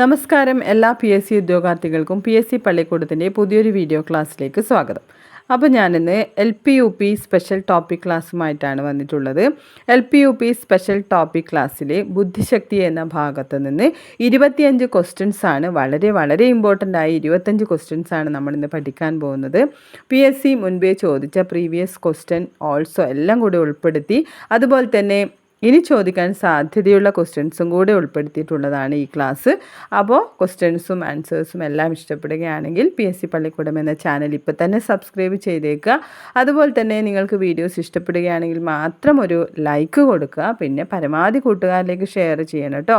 നമസ്കാരം എല്ലാ PSC ഉദ്യോഗാർത്ഥികൾക്കും PSC പള്ളിക്കൂടത്തിൻ്റെ പുതിയൊരു വീഡിയോ ക്ലാസ്സിലേക്ക് സ്വാഗതം. അപ്പോൾ ഞാനിന്ന് LP-UP സ്പെഷ്യൽ ടോപ്പിക് ക്ലാസ്സുമായിട്ടാണ് വന്നിട്ടുള്ളത്. LP-UP സ്പെഷ്യൽ ടോപ്പിക് ക്ലാസ്സിലെ ബുദ്ധിശക്തി എന്ന ഭാഗത്ത് നിന്ന് 25 ക്വസ്റ്റ്യൻസ് ആണ്. വളരെ ഇമ്പോർട്ടൻ്റ് ആയ 25 ക്വസ്റ്റ്യൻസ് ആണ് നമ്മളിന്ന് പഠിക്കാൻ പോകുന്നത്. PSC മുൻപേ ചോദിച്ച പ്രീവിയസ് ക്വസ്റ്റ്യൻ ഓൾസോ എല്ലാം കൂടി ഉൾപ്പെടുത്തി, അതുപോലെ തന്നെ ഇനി ചോദിക്കാൻ സാധ്യതയുള്ള ക്വസ്റ്റ്യൻസും കൂടെ ഉൾപ്പെടുത്തിയിട്ടുള്ളതാണ് ഈ ക്ലാസ്. അപ്പോൾ ക്വസ്റ്റ്യൻസും ആൻസേഴ്സും എല്ലാം ഇഷ്ടപ്പെടുകയാണെങ്കിൽ PSC പള്ളിക്കൂടം എന്ന ചാനൽ ഇപ്പോൾ തന്നെ സബ്സ്ക്രൈബ് ചെയ്തേക്കുക. അതുപോലെ തന്നെ നിങ്ങൾക്ക് വീഡിയോസ് ഇഷ്ടപ്പെടുകയാണെങ്കിൽ മാത്രം ഒരു ലൈക്ക് കൊടുക്കുക, പിന്നെ പരമാവധി കൂട്ടുകാരിലേക്ക് ഷെയർ ചെയ്യണം കേട്ടോ.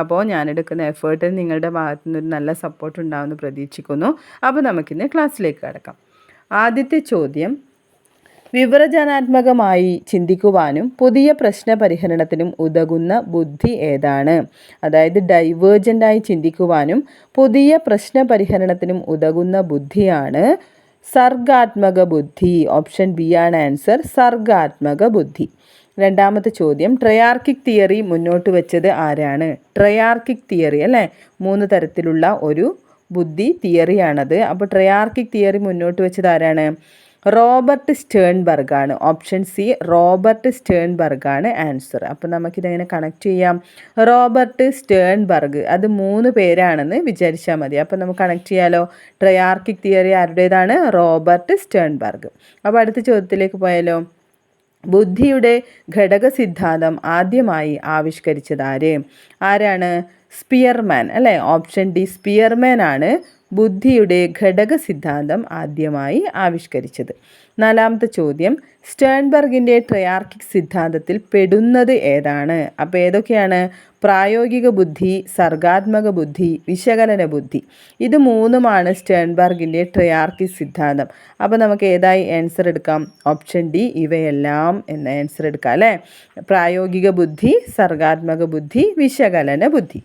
അപ്പോൾ ഞാനെടുക്കുന്ന എഫേർട്ടിന് നിങ്ങളുടെ ഭാഗത്തു നിന്നൊരു നല്ല സപ്പോർട്ട് ഉണ്ടാവുമെന്ന് പ്രതീക്ഷിക്കുന്നു. അപ്പോൾ നമുക്കിന്ന് ക്ലാസ്സിലേക്ക് കടക്കാം. ആദ്യത്തെ ചോദ്യം: വിവരജനാത്മകമായി ചിന്തിക്കുവാനും പുതിയ പ്രശ്ന പരിഹരണത്തിനും ഉതകുന്ന ബുദ്ധി ഏതാണ്? അതായത് ഡൈവേർജൻ്റായി ചിന്തിക്കുവാനും പുതിയ പ്രശ്ന പരിഹരണത്തിനും ഉതകുന്ന ബുദ്ധിയാണ് സർഗാത്മക ബുദ്ധി. ഓപ്ഷൻ ബി ആണ് ആൻസർ, സർഗാത്മക ബുദ്ധി. രണ്ടാമത്തെ ചോദ്യം: ട്രയാർക്കിക് തിയറി മുന്നോട്ട് വെച്ചത് ആരാണ്? ട്രയാർക്കിക് തിയറി അല്ലേ, 3 തരത്തിലുള്ള ഒരു ബുദ്ധി തിയറിയാണത്. അപ്പോൾ ട്രയാർക്കിക് തിയറി മുന്നോട്ട് വെച്ചത് ആരാണ്? റോബർട്ട് സ്റ്റേൺബർഗ് ആണ്. ഓപ്ഷൻ സി, റോബർട്ട് സ്റ്റേൺബർഗ് ആണ് ആൻസർ. അപ്പോൾ നമുക്കിതെങ്ങനെ കണക്ട് ചെയ്യാം? റോബർട്ട് സ്റ്റേൺബർഗ്, അത് 3 പേരാണെന്ന് വിചാരിച്ചാൽ മതി. അപ്പോൾ നമുക്ക് കണക്ട് ചെയ്യാലോ. ട്രയാർക്കിക് തിയറി ആരുടേതാണ്? Robert Sternberg. അപ്പോൾ അടുത്ത ചോദ്യത്തിലേക്ക് പോയാലോ. ബുദ്ധിയുടെ ഘടക സിദ്ധാന്തം ആദ്യമായി ആവിഷ്കരിച്ചത് ആരാണ്? സ്പിയർമാൻ അല്ലേ. ഓപ്ഷൻ ഡി, സ്പിയർമാൻ ആണ് ബുദ്ധിയുടെ ഘടക സിദ്ധാന്തം ആദ്യമായി ആവിഷ്കരിച്ചത്. നാലാമത്തെ ചോദ്യം: സ്റ്റേൺബർഗിൻ്റെ ട്രയാർക്കിക് സിദ്ധാന്തത്തിൽ പെടുന്നത് ഏതാണ്? അപ്പോൾ ഏതൊക്കെയാണ്? പ്രായോഗിക ബുദ്ധി, സർഗാത്മക ബുദ്ധി, വിശകലന ബുദ്ധി. ഇത് 3ഉമാണ് സ്റ്റേൺബർഗിൻ്റെ ട്രയാർക്കിക് സിദ്ധാന്തം. അപ്പോൾ നമുക്ക് ഏതായി ആൻസർ എടുക്കാം? ഓപ്ഷൻ ഡി, ഇവയെല്ലാം എന്ന ആൻസർ എടുക്കാം അല്ലേ. പ്രായോഗിക ബുദ്ധി, സർഗാത്മക ബുദ്ധി, വിശകലന ബുദ്ധി.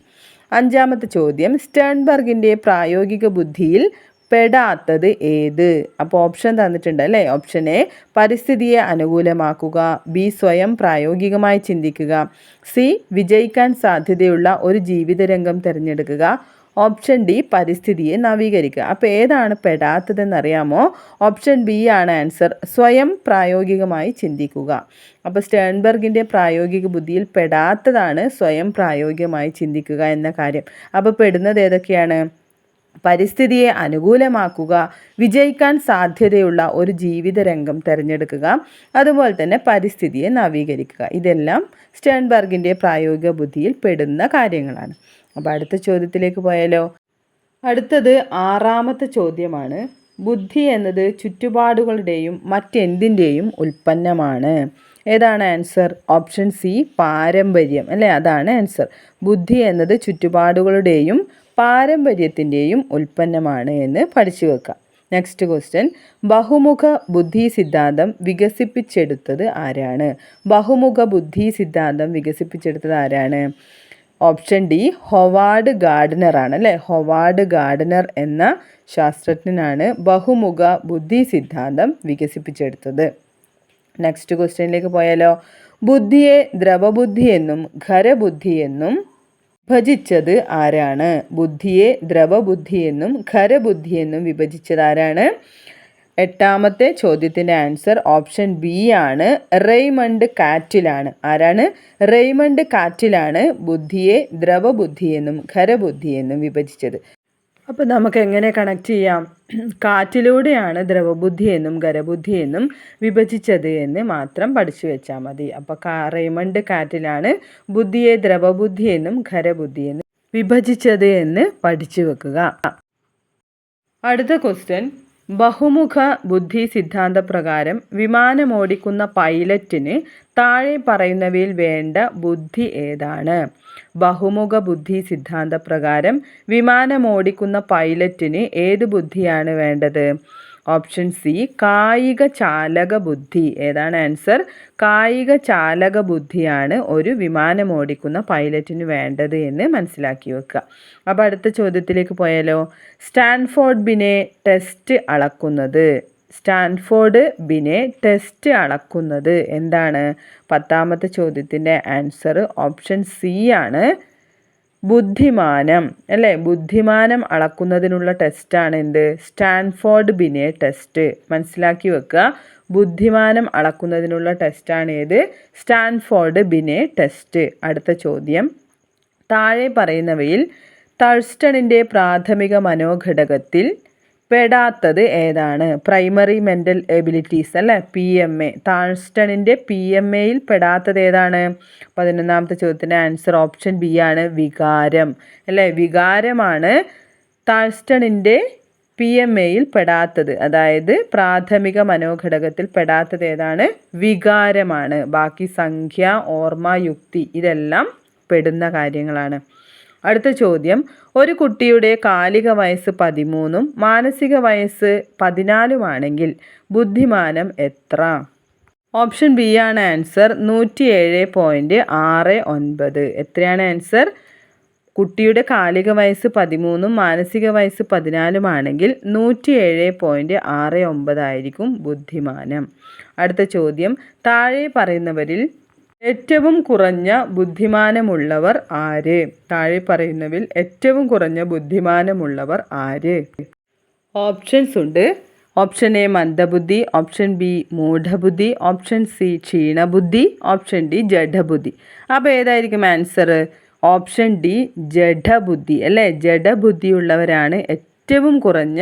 അഞ്ചാമത്തെ ചോദ്യം: സ്റ്റേൺബർഗിൻ്റെ പ്രായോഗിക ബുദ്ധിയിൽ പെടാത്തത് ഏത്? അപ്പോൾ ഓപ്ഷൻ തന്നിട്ടുണ്ട് അല്ലേ. ഓപ്ഷൻ എ, പരിസ്ഥിതിയെ അനുകൂലമാക്കുക. ബി, സ്വയം പ്രായോഗികമായി ചിന്തിക്കുക. സി, വിജയിക്കാൻ സാധ്യതയുള്ള ഒരു ജീവിതരംഗം തിരഞ്ഞെടുക്കുക. ഓപ്ഷൻ ഡി, പരിസ്ഥിതിയെ നവീകരിക്കുക. അപ്പോൾ ഏതാണ് പെടാത്തതെന്നറിയാമോ? ഓപ്ഷൻ ബി ആണ് ആൻസർ, സ്വയം പ്രായോഗികമായി ചിന്തിക്കുക. അപ്പോൾ സ്റ്റേൺബർഗിൻ്റെ പ്രായോഗിക ബുദ്ധിയിൽ പെടാത്തതാണ് സ്വയം പ്രായോഗികമായി ചിന്തിക്കുക എന്ന കാര്യം. അപ്പോൾ പെടുന്നത് ഏതൊക്കെയാണ്? പരിസ്ഥിതിയെ അനുകൂലമാക്കുക, വിജയിക്കാൻ സാധ്യതയുള്ള ഒരു ജീവിത രംഗം തിരഞ്ഞെടുക്കുക, അതുപോലെ തന്നെ പരിസ്ഥിതിയെ നവീകരിക്കുക. ഇതെല്ലാം സ്റ്റേൺബർഗിൻ്റെ പ്രായോഗിക ബുദ്ധിയിൽ പെടുന്ന കാര്യങ്ങളാണ്. അപ്പോൾ അടുത്ത ചോദ്യത്തിലേക്ക് പോയാലോ. അടുത്തത് 6ാമത്തെ ചോദ്യമാണ്. ബുദ്ധി എന്നത് ചുറ്റുപാടുകളുടെയും മറ്റെന്തിൻ്റെയും ഉൽപ്പന്നമാണ്. ഏതാണ് ആൻസർ? ഓപ്ഷൻ സി, പാരമ്പര്യം അല്ലേ, അതാണ് ആൻസർ. ബുദ്ധി എന്നത് ചുറ്റുപാടുകളുടെയും പാരമ്പര്യത്തിൻ്റെയും ഉൽപ്പന്നമാണ് എന്ന് പഠിച്ചു വെക്കാം. നെക്സ്റ്റ് ക്വസ്റ്റ്യൻ: ബഹുമുഖ ബുദ്ധി സിദ്ധാന്തം വികസിപ്പിച്ചെടുത്തത് ആരാണ്? ബഹുമുഖ ബുദ്ധി സിദ്ധാന്തം വികസിപ്പിച്ചെടുത്തത് ആരാണ്? ഓപ്ഷൻ ഡി, ഹൊവാർഡ് ഗാർഡനർ ആണ് അല്ലേ. ഹൊവാർഡ് ഗാർഡനർ എന്ന ശാസ്ത്രജ്ഞനാണ് ബഹുമുഖ ബുദ്ധി സിദ്ധാന്തം വികസിപ്പിച്ചെടുത്തത്. നെക്സ്റ്റ് ക്വസ്റ്റ്യനിലേക്ക് പോയാലോ. ബുദ്ധിയെ ദ്രവബുദ്ധി എന്നും ഖരബുദ്ധി എന്നും വിഭജിച്ചത് ആരാണ്? ബുദ്ധിയെ ദ്രവബുദ്ധി എന്നും ഖരബുദ്ധി എന്നും വിഭജിച്ചത് ആരാണ്? 8ാമത്തെ ചോദ്യത്തിൻ്റെ ആൻസർ ഓപ്ഷൻ ബി ആണ്, റെയ്മണ്ട് കാറ്റിലാണ്. ആരാണ്? റെയ്മണ്ട് കാറ്റിലാണ് ബുദ്ധിയെ ദ്രവബുദ്ധി എന്നും ഖരബുദ്ധി എന്നും വിഭജിച്ചത്. അപ്പോൾ നമുക്ക് എങ്ങനെ കണക്ട് ചെയ്യാം? കാറ്റിലൂടെയാണ് ദ്രവബുദ്ധി എന്നും ഖരബുദ്ധി എന്നും വിഭജിച്ചത് എന്ന് മാത്രം പഠിച്ചു വെച്ചാൽ മതി. അപ്പോൾ റെയ്മണ്ട് കാറ്റിലാണ് ബുദ്ധിയെ ദ്രവബുദ്ധി എന്നും ഖരബുദ്ധി എന്നും വിഭജിച്ചത് എന്ന് പഠിച്ചു വെക്കുക. അടുത്ത ക്വസ്റ്റ്യൻ: ബഹുമുഖ ബുദ്ധി സിദ്ധാന്തപ്രകാരം വിമാനമോടിക്കുന്ന പൈലറ്റിന് താഴെ പറയുന്നവയിൽ വേണ്ട ബുദ്ധി ഏതാണ്? ബഹുമുഖ ബുദ്ധി സിദ്ധാന്തപ്രകാരം വിമാനമോടിക്കുന്ന പൈലറ്റിന് ഏത് ബുദ്ധിയാണ് വേണ്ടത്? ഓപ്ഷൻ സി, കായിക ചാലക ബുദ്ധി. ഏതാണ് ആൻസർ? കായിക ചാലക ബുദ്ധിയാണ് ഒരു വിമാനമോടിക്കുന്ന പൈലറ്റിന് വേണ്ടത് എന്ന് മനസ്സിലാക്കി വെക്കുക. അപ്പോൾ അടുത്ത ചോദ്യത്തിലേക്ക് പോയാലോ. സ്റ്റാൻഫോർഡ് ബിനെ ടെസ്റ്റ് അളക്കുന്നത്. സ്റ്റാൻഫോർഡ് ബിനെ ടെസ്റ്റ് അളക്കുന്നത് എന്താണ്? 10ാമത്തെ ചോദ്യത്തിൻ്റെ ആൻസർ ഓപ്ഷൻ സി ആണ്, ബുദ്ധിമാനം അല്ലേ, ബുദ്ധിമാനം അളക്കുന്നതിനുള്ള ടെസ്റ്റാണ് എന്ത്, സ്റ്റാൻഫോർഡ് ബിനെ ടെസ്റ്റ്. മനസ്സിലാക്കി വെക്കുക, ബുദ്ധിമാനം അളക്കുന്നതിനുള്ള ടെസ്റ്റാണ് ഏത്, സ്റ്റാൻഫോർഡ് ബിനെ ടെസ്റ്റ്. അടുത്ത ചോദ്യം, താഴെ പറയുന്നവയിൽ തഴ്സ്റ്റണിൻ്റെ പ്രാഥമിക മനോഘടകത്തിൽ പെടാത്തത് ഏതാണ്? പ്രൈമറി മെൻ്റൽ എബിലിറ്റീസ് അല്ലേ, PMA. തഴ്സ്റ്റണിൻ്റെ PMAയിൽ പെടാത്തത് ഏതാണ്? 11ാമത്തെ ചോദ്യത്തിൻ്റെ ആൻസർ ഓപ്ഷൻ ബി ആണ്, വികാരം അല്ലേ. വികാരമാണ് തഴ്സ്റ്റണിൻ്റെ PMAയിൽ പെടാത്തത്, അതായത് പ്രാഥമിക മനോഘടകത്തിൽ പെടാത്തത് ഏതാണ്? വികാരമാണ്. ബാക്കി സംഖ്യ, ഓർമ്മ, യുക്തി ഇതെല്ലാം പെടുന്ന കാര്യങ്ങളാണ്. അടുത്ത ചോദ്യം, ഒരു കുട്ടിയുടെ കാലിക വയസ്സ് 13ഉം മാനസിക വയസ്സ് 14ഉമാണെങ്കിൽ ബുദ്ധിമാനം എത്ര? ഓപ്ഷൻ ബി ആണ് ആൻസർ, 107.69. എത്രയാണ് ആൻസർ? കുട്ടിയുടെ കാലിക വയസ്സ് 13ഉം മാനസിക വയസ്സ് 14ഉമാണെങ്കിൽ 107.69 ആയിരിക്കും ബുദ്ധിമാനം. അടുത്ത ചോദ്യം, താഴെ പറയുന്നവരിൽ ഏറ്റവും കുറഞ്ഞ ബുദ്ധിമാനമുള്ളവർ ആര്? താഴെ പറയുന്നവരിൽ ഏറ്റവും കുറഞ്ഞ ബുദ്ധിമാനമുള്ളവർ ആര്? ഓപ്ഷൻസ് ഉണ്ട്. ഓപ്ഷൻ എ മന്ദബുദ്ധി, ഓപ്ഷൻ ബി മൂഢബുദ്ധി, ഓപ്ഷൻ സി ക്ഷീണബുദ്ധി, ഓപ്ഷൻ ഡി ജഡബുദ്ധി. അപ്പോൾ ഏതായിരിക്കും ആൻസർ? ഓപ്ഷൻ ഡി ജഡബുദ്ധി അല്ലേ. ജഡബുദ്ധിയുള്ളവരാണ് ഏറ്റവും കുറഞ്ഞ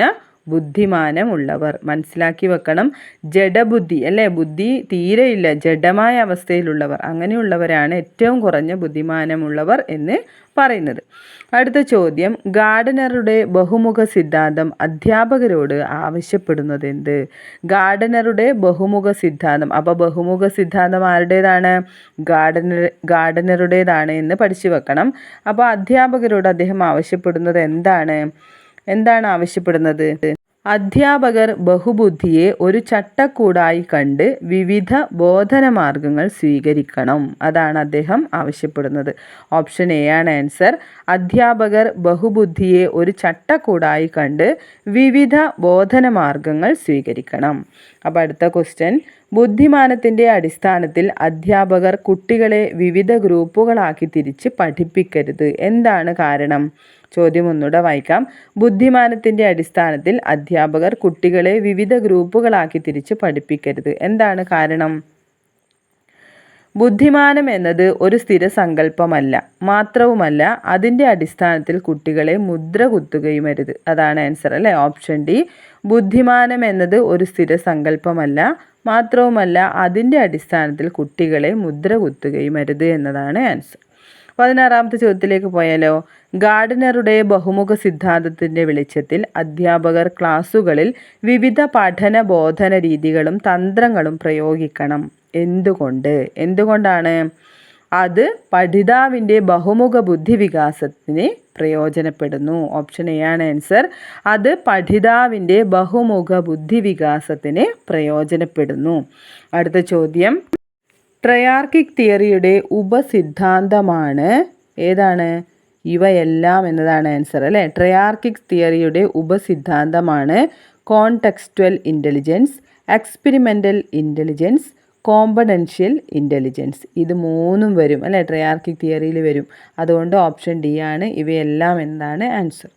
ബുദ്ധിമാനമുള്ളവർ. മനസ്സിലാക്കി വെക്കണം, ജഡബുദ്ധി അല്ലേ, ബുദ്ധി തീരെയില്ല, ജഡമായ അവസ്ഥയിലുള്ളവർ, അങ്ങനെയുള്ളവരാണ് ഏറ്റവും കുറഞ്ഞ ബുദ്ധിമാനമുള്ളവർ എന്ന് പറയുന്നത്. അടുത്ത ചോദ്യം, ഗാർഡനറുടെ ബഹുമുഖ സിദ്ധാന്തം അധ്യാപകരോട് ആവശ്യപ്പെടുന്നത് എന്ത്? ഗാർഡനറുടെ ബഹുമുഖ സിദ്ധാന്തം. അപ്പോൾ ബഹുമുഖ സിദ്ധാന്തം ആരുടേതാണ്? ഗാർഡനറുടേതാണ് എന്ന് പഠിച്ചു വെക്കണം. അപ്പോൾ അധ്യാപകരോട് അദ്ദേഹം ആവശ്യപ്പെടുന്നത് എന്താണ് ആവശ്യപ്പെടുന്നത്? അധ്യാപകർ ബഹുബുദ്ധിയെ ഒരു ചട്ടക്കൂടായി കണ്ട് വിവിധ ബോധന മാർഗങ്ങൾ സ്വീകരിക്കണം. അതാണ് അദ്ദേഹം ആവശ്യപ്പെടുന്നത്. ഓപ്ഷൻ എ ആണ് ആൻസർ. അധ്യാപകർ ബഹുബുദ്ധിയെ ഒരു ചട്ടക്കൂടായി കണ്ട് വിവിധ ബോധന മാർഗങ്ങൾ സ്വീകരിക്കണം. അപ്പോൾ അടുത്ത ക്വസ്റ്റ്യൻ, ബുദ്ധിമാനത്തിൻ്റെ അടിസ്ഥാനത്തിൽ അധ്യാപകർ കുട്ടികളെ വിവിധ ഗ്രൂപ്പുകളാക്കി തിരിച്ച് പഠിപ്പിക്കരുത്. എന്താണ് കാരണം? ചോദ്യം ഒന്നുകൂടെ വായിക്കാം. ബുദ്ധിമാനത്തിൻ്റെ അടിസ്ഥാനത്തിൽ അധ്യാപകർ കുട്ടികളെ വിവിധ ഗ്രൂപ്പുകളാക്കി തിരിച്ച് പഠിപ്പിക്കരുത്. എന്താണ് കാരണം? ബുദ്ധിമാനം എന്നത് ഒരു സ്ഥിര സങ്കല്പമല്ല, മാത്രവുമല്ല അതിൻ്റെ അടിസ്ഥാനത്തിൽ കുട്ടികളെ മുദ്ര കുത്തുകയുമരുത്. അതാണ് ആൻസർ അല്ലേ, ഓപ്ഷൻ ഡി. ബുദ്ധിമാനം എന്നത് ഒരു സ്ഥിര സങ്കല്പമല്ല, മാത്രവുമല്ല അതിൻ്റെ അടിസ്ഥാനത്തിൽ കുട്ടികളെ മുദ്ര കുത്തുകയുമരുത് എന്നതാണ് ആൻസർ. 16ാമത്തെ ചോദ്യത്തിലേക്ക് പോയാലോ. ഗാർഡനറുടെ ബഹുമുഖ സിദ്ധാന്തത്തിൻ്റെ വെളിച്ചത്തിൽ അധ്യാപകർ ക്ലാസുകളിൽ വിവിധ പഠന ബോധന രീതികളും തന്ത്രങ്ങളും പ്രയോഗിക്കണം. എന്തുകൊണ്ടാണ്? അത് പഠിതാവിൻ്റെ ബഹുമുഖ ബുദ്ധി വികാസത്തിന് പ്രയോജനപ്പെടുന്നു. ഓപ്ഷൻ എ ആണ് ആൻസർ. അത് പഠിതാവിൻ്റെ ബഹുമുഖ ബുദ്ധി വികാസത്തിന് പ്രയോജനപ്പെടുന്നു. അടുത്ത ചോദ്യം, ട്രയാർക്കിക് തിയറിയുടെ ഉപസിദ്ധാന്തമാണ് ഏതാണ്? ഇവയെല്ലാം എന്നതാണ് ആൻസർ അല്ലേ. ട്രയാർക്കിക് തിയറിയുടെ ഉപസിദ്ധാന്തമാണ് contextual intelligence, experimental intelligence, componential intelligence. ഇത് മൂന്നും വരും അല്ലേ, ട്രയാർക്കിക് തിയറിയിൽ വരും. അതുകൊണ്ട് ഓപ്ഷൻ ഡി ആണ് ഇവയെല്ലാം എന്നതാണ് ആൻസർ.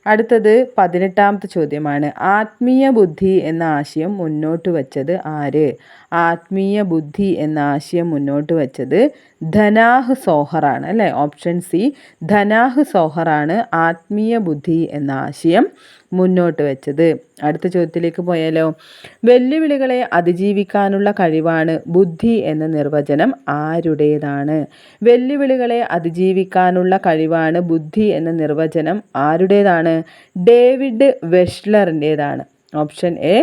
അടുത്തത് 18ാമത്തെ ചോദ്യമാണ്. ആത്മീയ ബുദ്ധി എന്ന ആശയം മുന്നോട്ട് വച്ചത് ആര്? ആത്മീയ ബുദ്ധി എന്ന ആശയം മുന്നോട്ട് വച്ചത് ധനാഹ് സോഹറാണ് അല്ലേ. ഓപ്ഷൻ സി, ധനാഹ് സോഹറാണ് ആത്മീയ ബുദ്ധി എന്ന ആശയം മുന്നോട്ട് വെച്ചത്. അടുത്ത ചോദ്യത്തിലേക്ക് പോയാലോ. വെല്ലുവിളികളെ അതിജീവിക്കാനുള്ള കഴിവാണ് ബുദ്ധി എന്ന നിർവചനം ആരുടേതാണ്? വെല്ലുവിളികളെ അതിജീവിക്കാനുള്ള കഴിവാണ് ബുദ്ധി എന്ന നിർവചനം ആരുടേതാണ്? ഡേവിഡ് വെഷ്ലറിൻ്റേതാണ്. ഓപ്ഷൻ എ,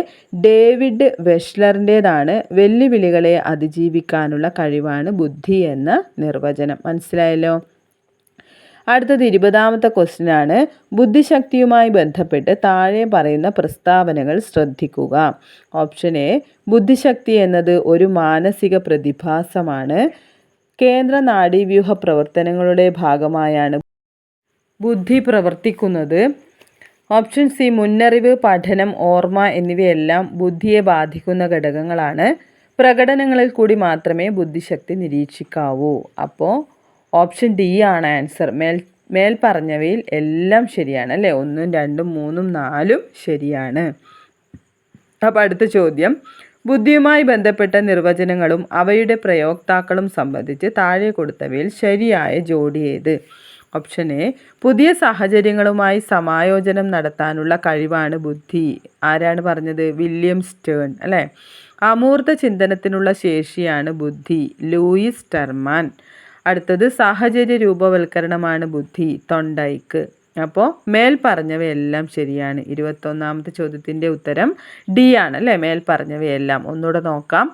ഡേവിഡ് വെഷ്ലറിൻ്റേതാണ് വെല്ലുവിളികളെ അതിജീവിക്കാനുള്ള കഴിവാണ് ബുദ്ധി എന്ന നിർവചനം. മനസ്സിലായല്ലോ. അടുത്തത് 20ാമത്തെ ക്വസ്റ്റ്യനാണ്. ബുദ്ധിശക്തിയുമായി ബന്ധപ്പെട്ട് താഴെ പറയുന്ന പ്രസ്താവനകൾ ശ്രദ്ധിക്കുക. ഓപ്ഷൻ എ, ബുദ്ധിശക്തി എന്നത് ഒരു മാനസിക പ്രതിഭാസമാണ്. കേന്ദ്ര നാഡീവ്യൂഹ പ്രവർത്തനങ്ങളുടെ ഭാഗമായാണ് ബുദ്ധി പ്രവർത്തിക്കുന്നത്. ഓപ്ഷൻ സി, മുന്നറിവ്, പഠനം, ഓർമ്മ എന്നിവയെല്ലാം ബുദ്ധിയെ ബാധിക്കുന്ന ഘടകങ്ങളാണ്. പ്രകടനങ്ങളിൽ കൂടി മാത്രമേ ബുദ്ധിശക്തി നിരീക്ഷിക്കാവൂ. അപ്പോൾ ഓപ്ഷൻ ഡി ആണ് ആൻസർ. മേൽ പറഞ്ഞവയിൽ എല്ലാം ശരിയാണ് അല്ലേ? 1, 2, 3, 4 ശരിയാണ്. അപ്പോൾ അടുത്ത ചോദ്യം, ബുദ്ധിയുമായി ബന്ധപ്പെട്ട നിർവചനങ്ങളും അവയുടെ പ്രയോക്താക്കളും സംബന്ധിച്ച് താഴെ കൊടുത്തവയിൽ ശരിയായ ജോഡി ഏത്? ഓപ്ഷൻ എ, പുതിയ സാഹചര്യങ്ങളുമായി സമായോജനം നടത്താനുള്ള കഴിവാണ് ബുദ്ധി. ആരാണ് പറഞ്ഞത്? വില്യം സ്റ്റേൺ അല്ലേ? അമൂർത്ത ചിന്തനത്തിനുള്ള ശേഷിയാണ് ബുദ്ധി. Luis Terman. അടുത്തത്, സാഹചര്യ രൂപവൽക്കരണമാണ് ബുദ്ധി. തൊണ്ടൈക്ക്. അപ്പോൾ മേൽ പറഞ്ഞവയെല്ലാം ശരിയാണ്. 21ാമത്തെ ചോദ്യത്തിൻ്റെ ഉത്തരം ഡി ആണ് അല്ലേ? മേൽ പറഞ്ഞവയെല്ലാം. ഒന്നുകൂടെ നോക്കാം.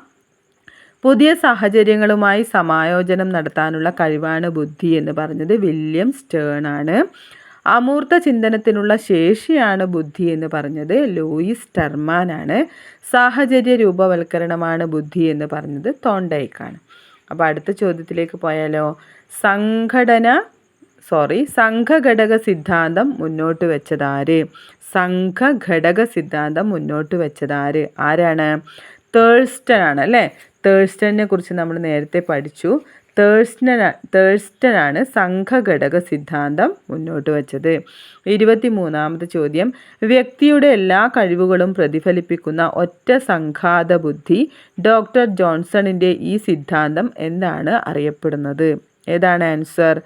പുതിയ സാഹചര്യങ്ങളുമായി സമായോജനം നടത്താനുള്ള കഴിവാണ് ബുദ്ധി എന്ന് പറഞ്ഞത് വില്യം സ്റ്റേൺ ആണ്. അമൂർത്ത ചിന്തനത്തിനുള്ള ശേഷിയാണ് ബുദ്ധി എന്ന് പറഞ്ഞത് ലൂയിസ് ടെർമാൻ ആണ്. സാഹചര്യ രൂപവൽക്കരണമാണ് ബുദ്ധി എന്ന് പറഞ്ഞത് തോണ്ടൈക്കാണ്. അപ്പോൾ അടുത്ത ചോദ്യത്തിലേക്ക് പോയാലോ? സംഘഘടക സിദ്ധാന്തം മുന്നോട്ട് വെച്ചതാര്? സംഘഘടക സിദ്ധാന്തം മുന്നോട്ട് വെച്ചതാര്? ആരാണ്? തേഴ്സ്റ്റൺ ആണ് അല്ലേ? തേഴ്സ്റ്റണിനെ കുറിച്ച് നമ്മൾ നേരത്തെ പഠിച്ചു. തേഴ്സ്റ്റനാണ് സംഘഘടക സിദ്ധാന്തം മുന്നോട്ട് വച്ചത്. 23ാമത്തെ ചോദ്യം, വ്യക്തിയുടെ എല്ലാ കഴിവുകളും പ്രതിഫലിപ്പിക്കുന്ന ഒറ്റ സംഘാത ബുദ്ധി ഡോക്ടർ ജോൺസണിൻ്റെ ഈ സിദ്ധാന്തം എന്താണ് അറിയപ്പെടുന്നത്? ഏതാണ് ആൻസർ?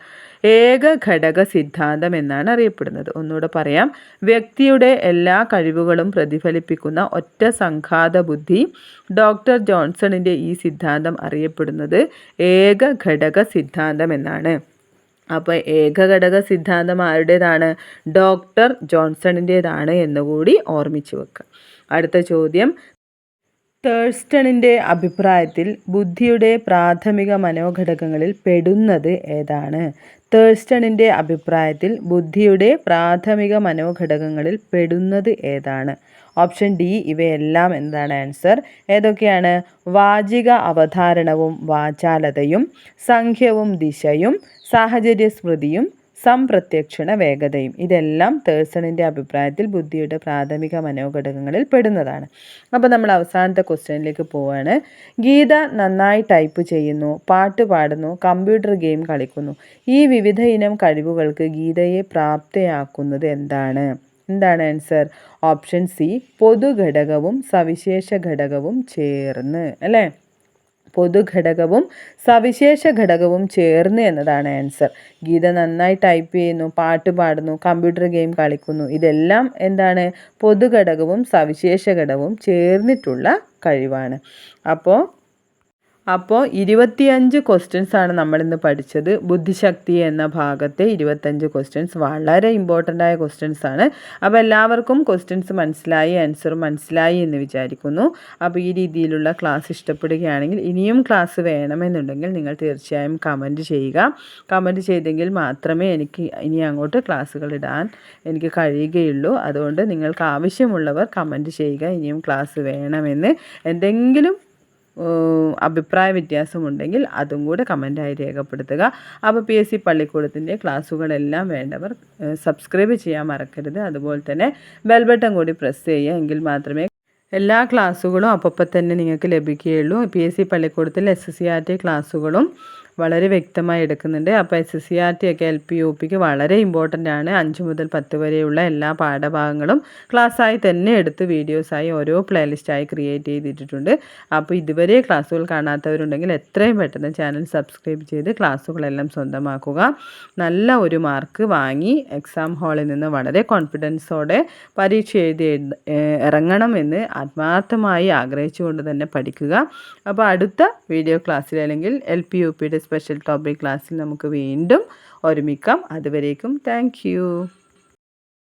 ഏകഘടക സിദ്ധാന്തം എന്നാണ് അറിയപ്പെടുന്നത്. ഒന്നുകൂടെ പറയാം. വ്യക്തിയുടെ എല്ലാ കഴിവുകളും പ്രതിഫലിപ്പിക്കുന്ന ഒറ്റ സംഘാത ബുദ്ധി ഡോക്ടർ ജോൺസണിൻ്റെ ഈ സിദ്ധാന്തം അറിയപ്പെടുന്നത് ഏകഘടക സിദ്ധാന്തം എന്നാണ്. അപ്പോൾ ഏകഘടക സിദ്ധാന്തം ആരുടേതാണ്? ഡോക്ടർ ജോൺസണിൻ്റേതാണ് എന്നുകൂടി ഓർമ്മിച്ച് വെക്കുക. അടുത്ത ചോദ്യം, തേഴ്സ്റ്റണിൻ്റെ അഭിപ്രായത്തിൽ ബുദ്ധിയുടെ പ്രാഥമിക മനോഘടകങ്ങളിൽ പെടുന്നത് ഏതാണ്? തേഴ്സ്റ്റണിൻ്റെ അഭിപ്രായത്തിൽ ബുദ്ധിയുടെ പ്രാഥമിക മനോഘടകങ്ങളിൽ പെടുന്നത് ഏതാണ്? ഓപ്ഷൻ ഡി ഇവയെല്ലാം. എന്താണ് ആൻസർ? ഏതൊക്കെയാണ്? വാചിക അവധാരണവും വാചാലതയും, സംഖ്യവും ദിശയും, സാഹചര്യ സ്മൃതിയും, സംപ്രത്യക്ഷണ വേഗതയും. ഇതെല്ലാം തേഴ്സണിൻ്റെ അഭിപ്രായത്തിൽ ബുദ്ധിയുടെ പ്രാഥമിക മനോഘടകങ്ങളിൽ പെടുന്നതാണ്. അപ്പോൾ നമ്മൾ അവസാനത്തെ ക്വസ്റ്റ്യനിലേക്ക് പോവുകയാണ്. ഗീത നന്നായി ടൈപ്പ് ചെയ്യുന്നു, പാട്ട് പാടുന്നു, കമ്പ്യൂട്ടർ ഗെയിം കളിക്കുന്നു. ഈ വിവിധ ഇനം കഴിവുകൾക്ക് ഗീതയെ പ്രാപ്തയാക്കുന്നത് എന്താണ്? എന്താണ് ആൻസർ? ഓപ്ഷൻ സി, പൊതുഘടകവും സവിശേഷ ഘടകവും ചേർന്ന് അല്ലേ? പൊതുഘടകവും സവിശേഷ ഘടകവും ചേർന്ന് എന്നതാണ് ആൻസർ. ഗീത നന്നായി ടൈപ്പ് ചെയ്യുന്നു, പാട്ട് പാടുന്നു, കമ്പ്യൂട്ടർ ഗെയിം കളിക്കുന്നു. ഇതെല്ലാം എന്താണ്? പൊതുഘടകവും സവിശേഷ ഘടകവും ചേർന്നിട്ടുള്ള കഴിവാണ്. അപ്പോൾ 25 ക്വസ്റ്റ്യൻസ് ആണ് നമ്മളിന്ന് പഠിച്ചത്. ബുദ്ധിശക്തി എന്ന ഭാഗത്തെ 25 ക്വസ്റ്റ്യൻസ് വളരെ ഇമ്പോർട്ടൻ്റ് ആയ ക്വസ്റ്റ്യൻസ് ആണ്. അപ്പോൾ എല്ലാവർക്കും ക്വസ്റ്റ്യൻസ് മനസ്സിലായി, ആൻസർ മനസ്സിലായി എന്ന് വിചാരിക്കുന്നു. അപ്പോൾ ഈ രീതിയിലുള്ള ക്ലാസ് ഇഷ്ടപ്പെടുകയാണെങ്കിൽ ഇനിയും ക്ലാസ് വേണമെന്നുണ്ടെങ്കിൽ നിങ്ങൾ തീർച്ചയായും കമൻറ്റ് ചെയ്യുക. കമൻറ്റ് ചെയ്തെങ്കിൽ മാത്രമേ എനിക്ക് ഇനി അങ്ങോട്ട് ക്ലാസ്സുകൾ ഇടാൻ എനിക്ക് കഴിയുകയുള്ളൂ. അതുകൊണ്ട് നിങ്ങൾക്ക് ആവശ്യമുള്ളവർ കമൻറ്റ് ചെയ്യുക. ഇനിയും ക്ലാസ് വേണമെന്ന്. എന്തെങ്കിലും അഭിപ്രായ വ്യത്യാസമുണ്ടെങ്കിൽ അതും കൂടെ കമൻറ്റായി രേഖപ്പെടുത്തുക. അപ്പോൾ PSC പള്ളിക്കൂടത്തിൻ്റെ ക്ലാസ്സുകളെല്ലാം വേണ്ടവർ സബ്സ്ക്രൈബ് ചെയ്യാൻ മറക്കരുത്. അതുപോലെ തന്നെ ബെൽ ബട്ടൺ കൂടി പ്രസ് ചെയ്യുക. എങ്കിൽ മാത്രമേ എല്ലാ ക്ലാസ്സുകളും അപ്പോൾ തന്നെ നിങ്ങൾക്ക് ലഭിക്കുകയുള്ളൂ. PSC പള്ളിക്കൂടത്തിൽ SSCRT ക്ലാസ്സുകളും വളരെ വ്യക്തമായി എടുക്കുന്നുണ്ട്. അപ്പോൾ SSCRT ഒക്കെ LP UPക്ക് വളരെ ഇമ്പോർട്ടൻ്റ് ആണ്. 5 മുതൽ 10 വരെയുള്ള എല്ലാ പാഠഭാഗങ്ങളും ക്ലാസ്സായി തന്നെ എടുത്ത് വീഡിയോസായി ഓരോ പ്ലേലിസ്റ്റായി ക്രിയേറ്റ് ചെയ്തിട്ടുണ്ട്. അപ്പോൾ ഇതുവരെ ക്ലാസ്സുകൾ കാണാത്തവരുണ്ടെങ്കിൽ എത്രയും പെട്ടെന്ന് ചാനൽ സബ്സ്ക്രൈബ് ചെയ്ത് ക്ലാസ്സുകളെല്ലാം സ്വന്തമാക്കുക. നല്ല ഒരു മാർക്ക് വാങ്ങി എക്സാം ഹാളിൽ നിന്ന് വളരെ കോൺഫിഡൻസോടെ പരീക്ഷ എഴുതി ഇറങ്ങണമെന്ന് ആത്മാർത്ഥമായി ആഗ്രഹിച്ചുകൊണ്ട് തന്നെ പഠിക്കുക. അപ്പോൾ അടുത്ത വീഡിയോ ക്ലാസ്സിൽ അല്ലെങ്കിൽ LP UPയുടെ സ്പെഷ്യൽ ടോപ്പിക് ക്ലാസ്സിൽ നമുക്ക് വീണ്ടും ഒരുമിക്കാം. അതുവരേക്കും താങ്ക് യു.